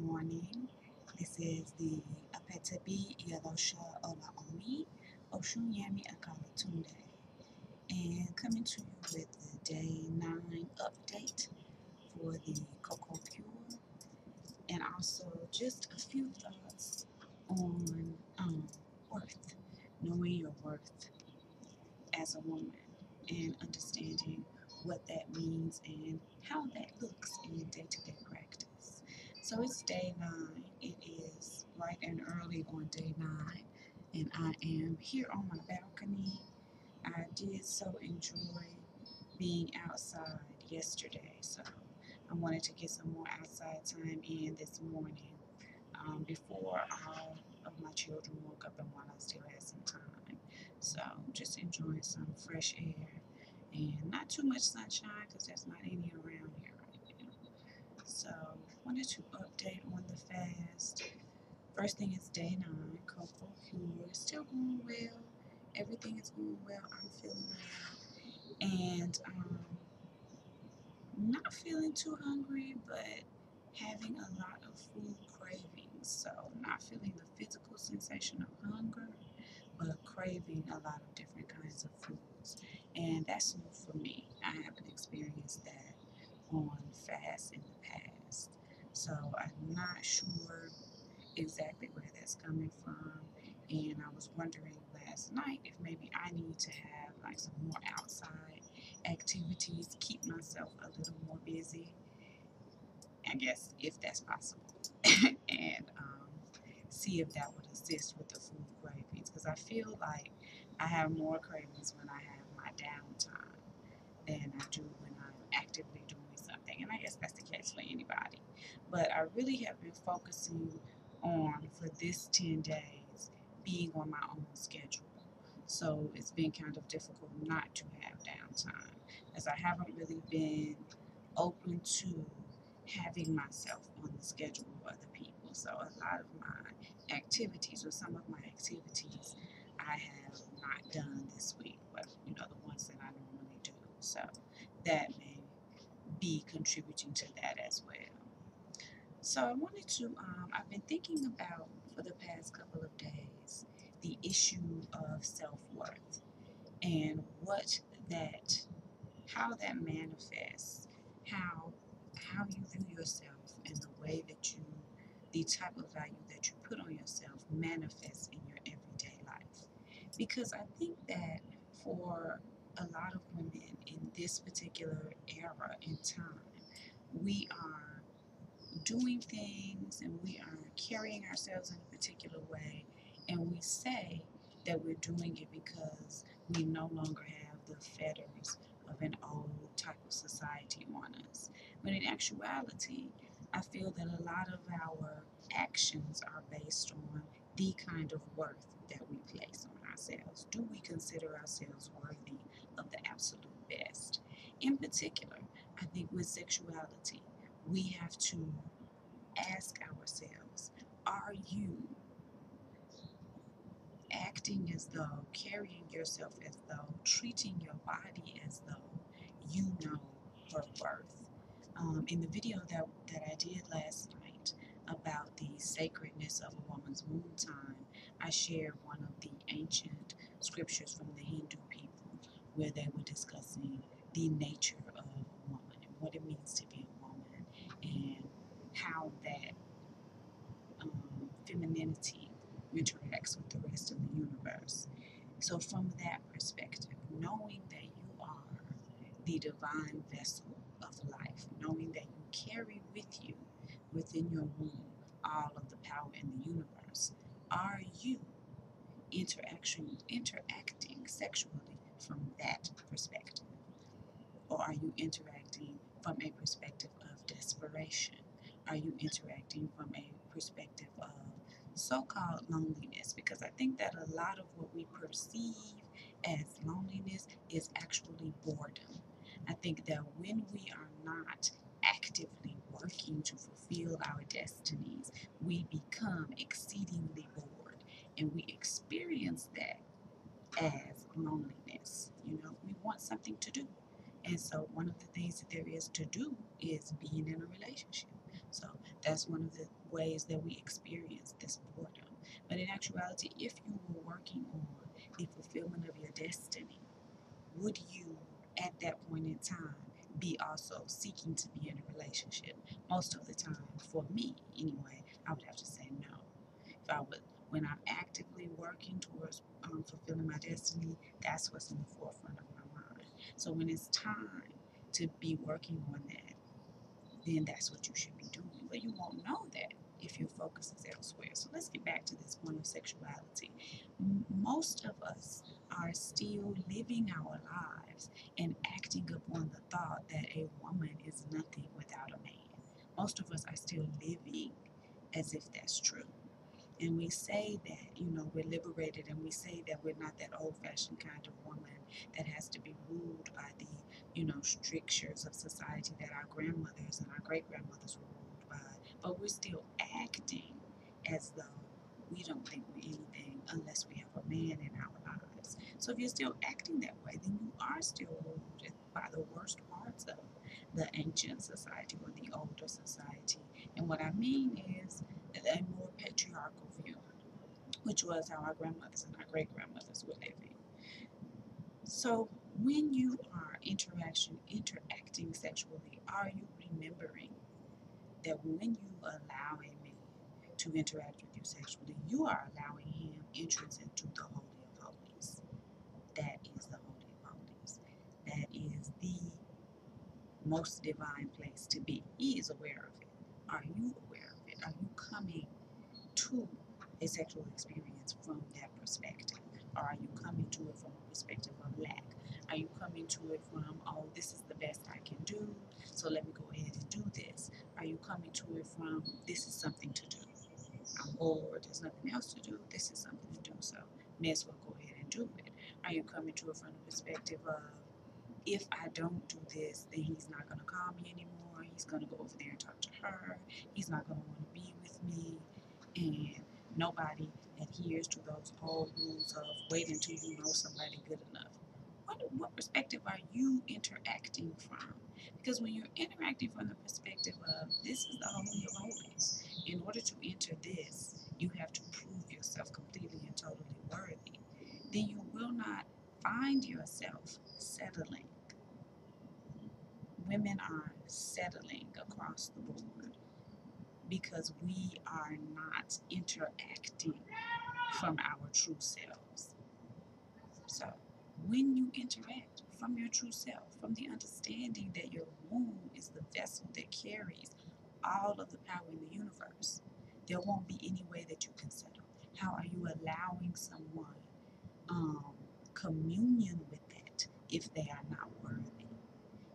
morning. This is the Apetabi Yelosha Olaomi Oshunyami Akalatunde, and coming to you with the day 9 update for the CocoCure, and also just a few thoughts on worth, knowing your worth as a woman and understanding what that means and how that looks in day-to-day practice. So it's day 9. It is bright and early on day 9, and I am here on my balcony. I did so enjoy being outside yesterday, so I wanted to get some more outside time in this morning before all of my children woke up and while I still had some time. So just enjoying some fresh air and not too much sunshine because there's not any around here right now. So wanted to update on the fast. First thing is day 9, CocoCure is still going well. Everything is going well. I'm feeling well. And not feeling too hungry, but having a lot of food cravings. So not feeling the physical sensation of hunger, but craving a lot of different kinds of foods. And that's new for me. I haven't experienced that on fast in the past. So I'm not sure exactly where that's coming from. And I was wondering last night if maybe I need to have like some more outside activities, keep myself a little more busy. I guess if that's possible, and see if that would assist with the food cravings. Because I feel like I have more cravings when I have my downtime than I do when I'm actively doing something. And I guess that's the case for anybody. But I really have been focusing on, for this 10 days, being on my own schedule. So it's been kind of difficult not to have downtime, as I haven't really been open to having myself on the schedule of other people. So a lot of my activities, or some of my activities, I have not done this week, but the ones that I normally do. So that may be contributing to that as well. So I wanted to, I've been thinking about for the past couple of days the issue of self-worth and how that manifests, how you view yourself, and the type of value that you put on yourself manifests in your everyday life. Because I think that for a lot of women in this particular era in time, we are doing things and we are carrying ourselves in a particular way, and we say that we're doing it because we no longer have the fetters of an old type of society on us. But in actuality, I feel that a lot of our actions are based on the kind of worth that we place on ourselves. Do we consider ourselves worthy of the absolute best? In particular, I think with sexuality, we have to ask ourselves, are you acting as though, carrying yourself as though, treating your body as though you know her worth? In the video that I did last night about the sacredness of a woman's womb time, I shared one of the ancient scriptures from the Hindu people where they were discussing the nature of a woman and what it means to be a woman, and how that femininity interacts with the rest of the universe. So, from that perspective, knowing that you are the divine vessel of life, knowing that you carry with you within your womb all of the power in the universe, are you interacting sexually from that perspective? Or are you interacting from a perspective of desperation? Are you interacting from a perspective of so-called loneliness? Because I think that a lot of what we perceive as loneliness is actually boredom. I think that when we are not actively working to fulfill our destinies, we become exceedingly bored, and we experience that as loneliness. We want something to do. And so one of the things that there is to do is being in a relationship. So that's one of the ways that we experience this boredom. But in actuality, if you were working on the fulfillment of your destiny, would you at that point in time be also seeking to be in a relationship? Most of the time, for me anyway, I would have to say no. If I would, when I'm actively working towards fulfilling my destiny, that's what's in the forefront of my mind. So when it's time to be working on that, then that's what you should be doing. But you won't know that if your focus is elsewhere. So let's get back to this point of sexuality. Most of us are still living our lives and acting upon the thought that a woman is nothing without a man. Most of us are still living as if that's true. And we say that, we're liberated, and we say that we're not that old fashioned kind of woman that has to be ruled by the, strictures of society that our grandmothers and our great grandmothers were ruled by. But we're still acting as though we don't think we're anything unless we have a man in our lives. So if you're still acting that way, then you are still ruled by the worst parts of the ancient society or the older society. And what I mean is a more patriarchal view, which was how our grandmothers and our great grandmothers were living. So when you are interacting sexually, are you remembering that when you allow a man to interact with you sexually, you are allowing him entrance into the Holy of Holies? That is the Holy of Holies. That is the most divine place to be. He is aware of it. Are you aware of it? Are you coming to a sexual experience from that perspective? Or are you coming to it from a perspective of lack? Are you coming to it from, oh, this is the best I can do, so let me go ahead and do this? Are you coming to it from, this is something to do? I'm bored, there's nothing else to do, this is something to do, so may as well go ahead and do it. Are you coming to it from the perspective of, if I don't do this, then he's not going to call me anymore, he's going to go over there and talk to her, he's not going to want to be with me, and nobody adheres to those old rules of wait until you know somebody good enough? What perspective are you interacting from? Because when you're interacting from the perspective of this is the Holy of Holies, in order to enter this, you have to prove yourself completely and totally worthy, then you will not find yourself settling. Women are settling across the board because we are not interacting from our true selves. So, when you interact from your true self, from the understanding that your womb is the vessel that carries all of the power in the universe, there won't be any way that you can settle. How are you allowing someone communion with that if they are not worthy?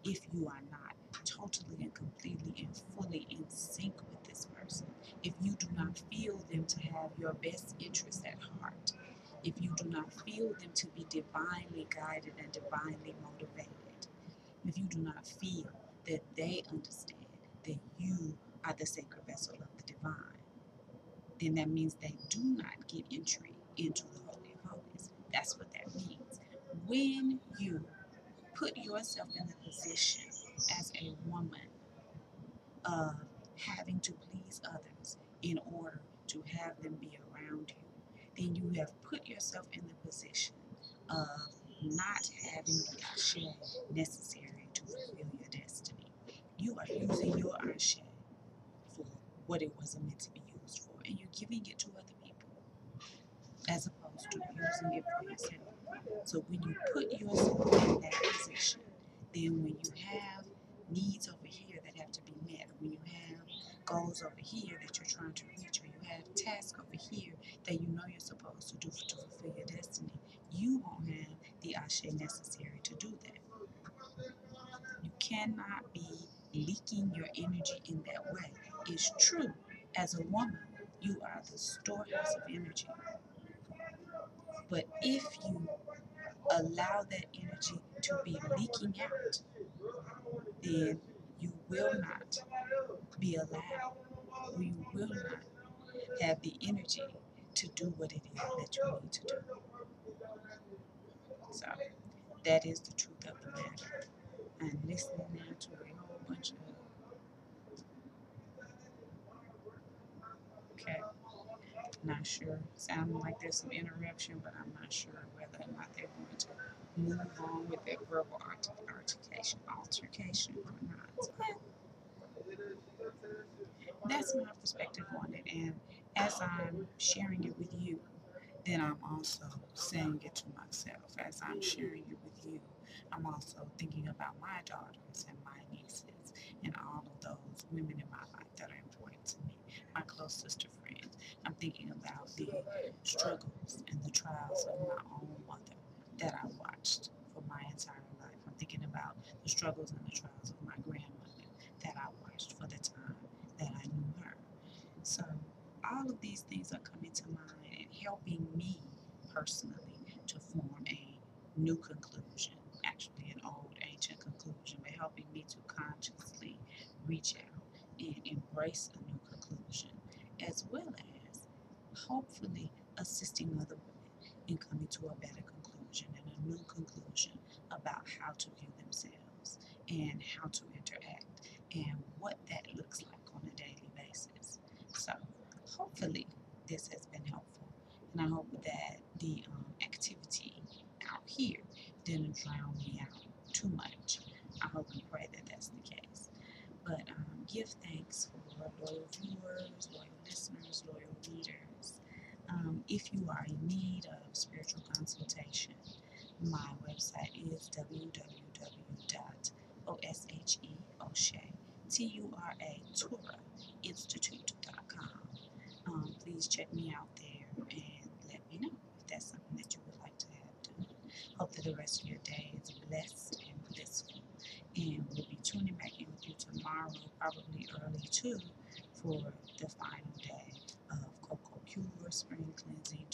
If you are not totally and completely and fully in sync with this person, if you do not feel them to have your best interests at heart, if you do not feel them to be divinely guided and divinely motivated, if you do not feel that they understand that you are the sacred vessel of the divine, then that means they do not get entry into the Holy of Holies. That's what that means. When you put yourself in the position as a woman of having to please others in order to have them be around you, then you have put yourself in the position of not having the ashe necessary to fulfill your destiny. You are using your ashe for what it wasn't meant to be used for, and you're giving it to other people as opposed to using it for yourself. So when you put yourself in that position, then when you have needs over here that have to be met, when you have goals over here that you're trying to reach, or you have tasks over here that you know you're supposed to do to fulfill your destiny, you won't have the ashe necessary to do that. You cannot be leaking your energy in that way. It's true, as a woman, you are the storehouse of energy. But if you allow that energy to be leaking out, then you will not be allowed, or you will not have the energy to do what it is that you need to do. So that is the truth of the matter. I'm listening now to a whole bunch of Not sure. Sounding like there's some interruption, but I'm not sure whether or not they're going to move on with that verbal altercation or not. But that's my perspective on it. And as I'm sharing it with you, then I'm also saying it to myself. As I'm sharing it with you, I'm also thinking about my daughters and my nieces and all of those women in my life that are important to me, my close sister friends. I'm thinking about the struggles and the trials of my own mother that I watched for my entire life. I'm thinking about the struggles and the trials of my grandmother that I watched for the time that I knew her. So all of these things are coming to mind and helping me personally to form a new conclusion, actually an old ancient conclusion, but helping me to consciously reach out and embrace a new conclusion, as well as hopefully assisting other women in coming to a better conclusion and a new conclusion about how to view themselves and how to interact and what that looks like on a daily basis. So, hopefully, this has been helpful, and I hope that the activity out here didn't drown me out too much. I hope and pray that that's the case. But give thanks for loyal viewers, loyal listeners, loyal readers. If you are in need of spiritual consultation, my website is www.OSHEOSHETURA Please check me out there and let me know if that's something that you would like to have done. Hope that the rest of your day is blessed and blissful. And we'll be tuning back in with you tomorrow, probably early too, for the final day of CocoCure Spring Cleansing